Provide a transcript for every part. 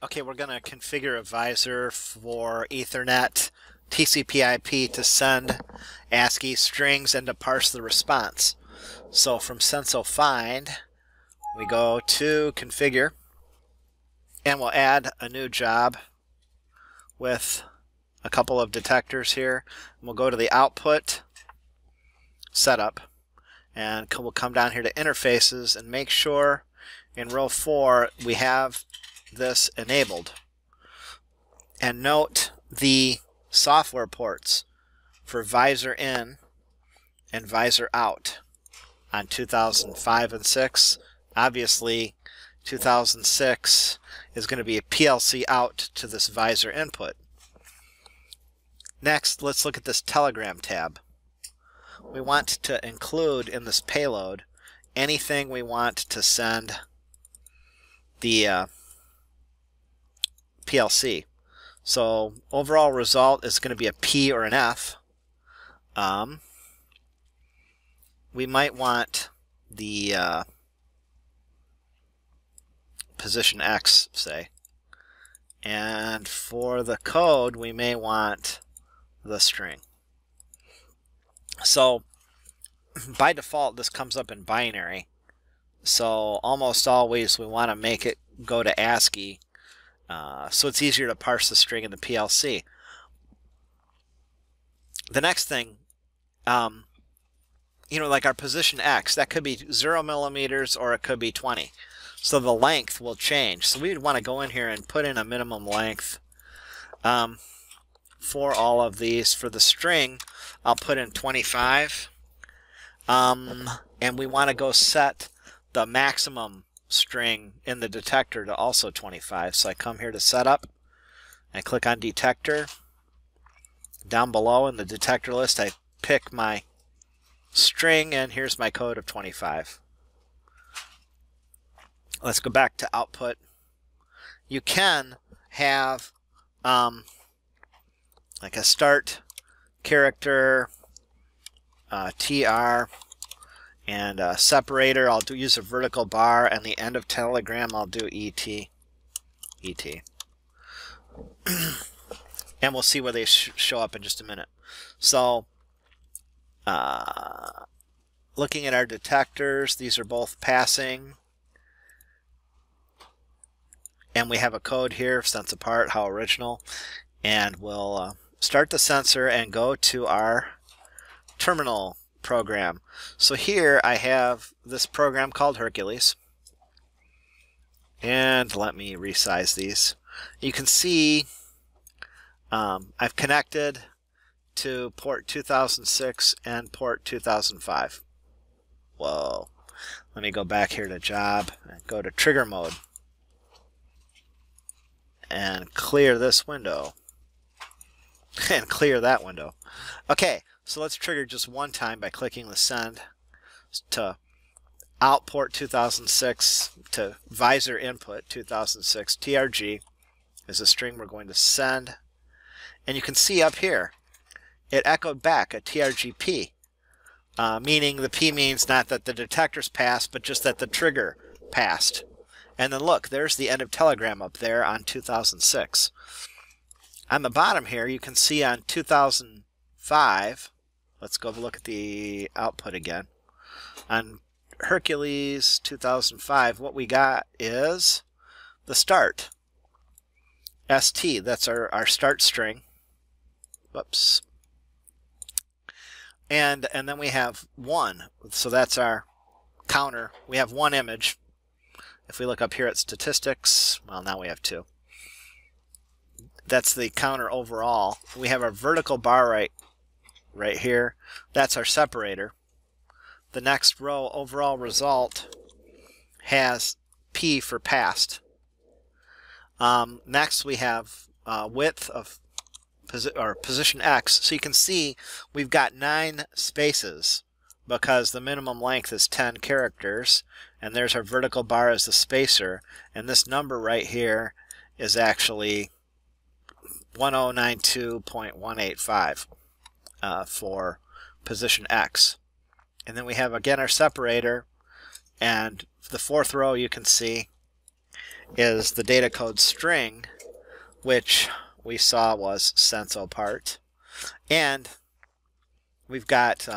Okay, we're going to configure a VISOR for Ethernet TCP/IP to send ASCII strings and to parse the response. So from SensoFind, we go to Configure, and we'll add a new job with a couple of detectors here. And we'll go to the Output, Setup, and we'll come down here to Interfaces and make sure in row 4 we have this enabled. And note the software ports for VISOR in and VISOR out on 2005 and 6. Obviously 2006 is going to be a PLC out to this VISOR input. Next, let's look at this Telegram tab. We want to include in this payload anything we want to send the PLC. So overall result is going to be a P or an F. We might want the position X, say. And for the code, we may want the string. So by default, this comes up in binary. So almost always we want to make it go to ASCII. So it's easier to parse the string in the PLC. The next thing, like our position X, that could be 0 millimeters or it could be 20. So the length will change. So we'd want to go in here and put in a minimum length for all of these. For the string, I'll put in 25. And we want to go set the maximum string in the detector to also 25. So I come here to Setup, I click on Detector. Down below in the detector list, I pick my string, and here's my code of 25. Let's go back to Output. You can have like a start character, TR, and a separator. I'll use a vertical bar, and the end of telegram I'll do ET. And we'll see where they show up in just a minute. So looking at our detectors, these are both passing. And we have a code here, SensoPart, how original. And we'll start the sensor and go to our terminal program. So here I have this program called Hercules. And let me resize these. You can see I've connected to port 2006 and port 2005. Whoa. Let me go back here to Job and go to Trigger Mode. And clear this window. And clear that window. Okay, so let's trigger just one time by clicking the send to out port 2006 to VISOR input 2006. TRG is a string we're going to send. And you can see up here, it echoed back a TRGP, meaning the P means not that the detectors passed, but just that the trigger passed. And then look, there's the end of telegram up there on 2006. On the bottom here, you can see on 2005, let's go look at the output again. On Hercules 2005, what we got is the start. ST, that's our start string. Whoops. And then we have 1, so that's our counter. We have 1 image. If we look up here at statistics, well, now we have 2. That's the counter overall. We have our vertical bar right here. That's our separator. The next row, overall result, has P for passed. Next we have width of position X. So you can see we've got 9 spaces because the minimum length is 10 characters, and there's our vertical bar as the spacer, and this number right here is actually 1092.185 for position X. And then we have again our separator, and the 4th row you can see is the data code string, which we saw was SensoPart. And we've got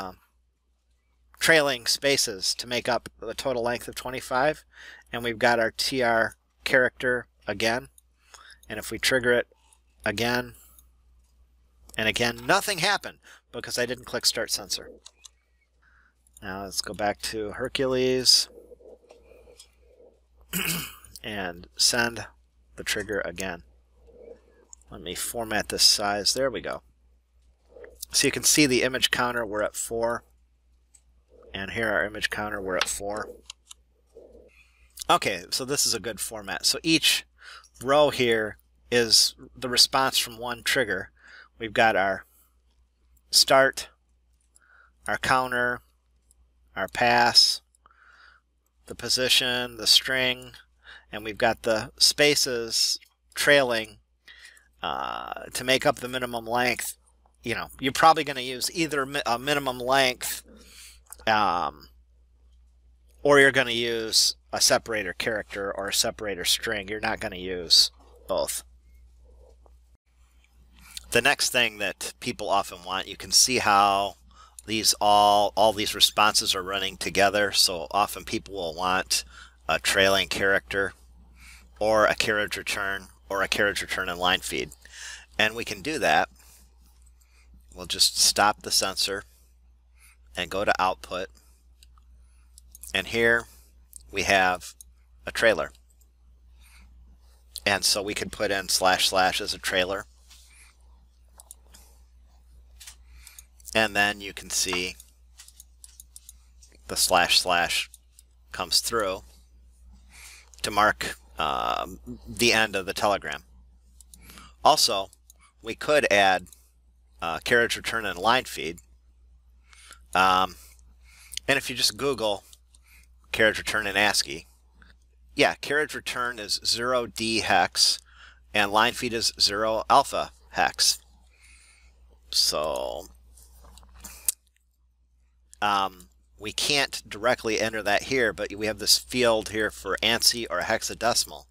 trailing spaces to make up the total length of 25. And we've got our TR character again. And if we trigger it again and again, nothing happened because I didn't click Start Sensor. Now let's go back to Hercules and send the trigger again. Let me format this size. There we go. So you can see the image counter, we're at 4. And here our image counter, we're at 4. Okay, so this is a good format. So each row here is the response from one trigger. We've got our start, our counter, our pass, the position, the string, and we've got the spaces trailing to make up the minimum length. You know, you're probably going to use either a minimum length or you're going to use a separator character or a separator string. You're not going to use both. The next thing that people often want, you can see how these all these responses are running together. So often people will want a trailing character or a carriage return or a carriage return and line feed. And we can do that. We'll just stop the sensor and go to output. And here we have a trailer. And so we can put in / as a trailer. And then you can see the / comes through to mark the end of the telegram. Also, we could add carriage return and line feed. And if you just Google carriage return in ASCII, yeah, carriage return is 0D hex and line feed is 0 alpha hex. So we can't directly enter that here, but we have this field here for ANSI or hexadecimal.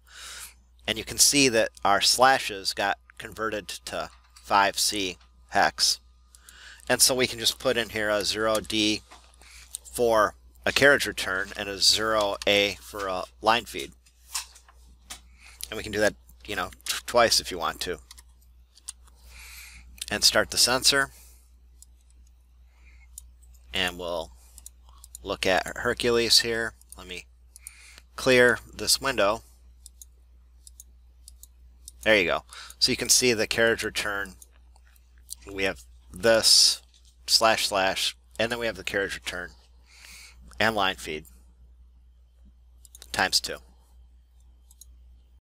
And you can see that our slashes got converted to 5C hex. And so we can just put in here a 0D for a carriage return and a 0A for a line feed. And we can do that, you know, twice if you want to. And start the sensor. And we'll look at Hercules here. Let me clear this window. There you go. So you can see the carriage return. We have this / and then we have the carriage return and line feed times 2.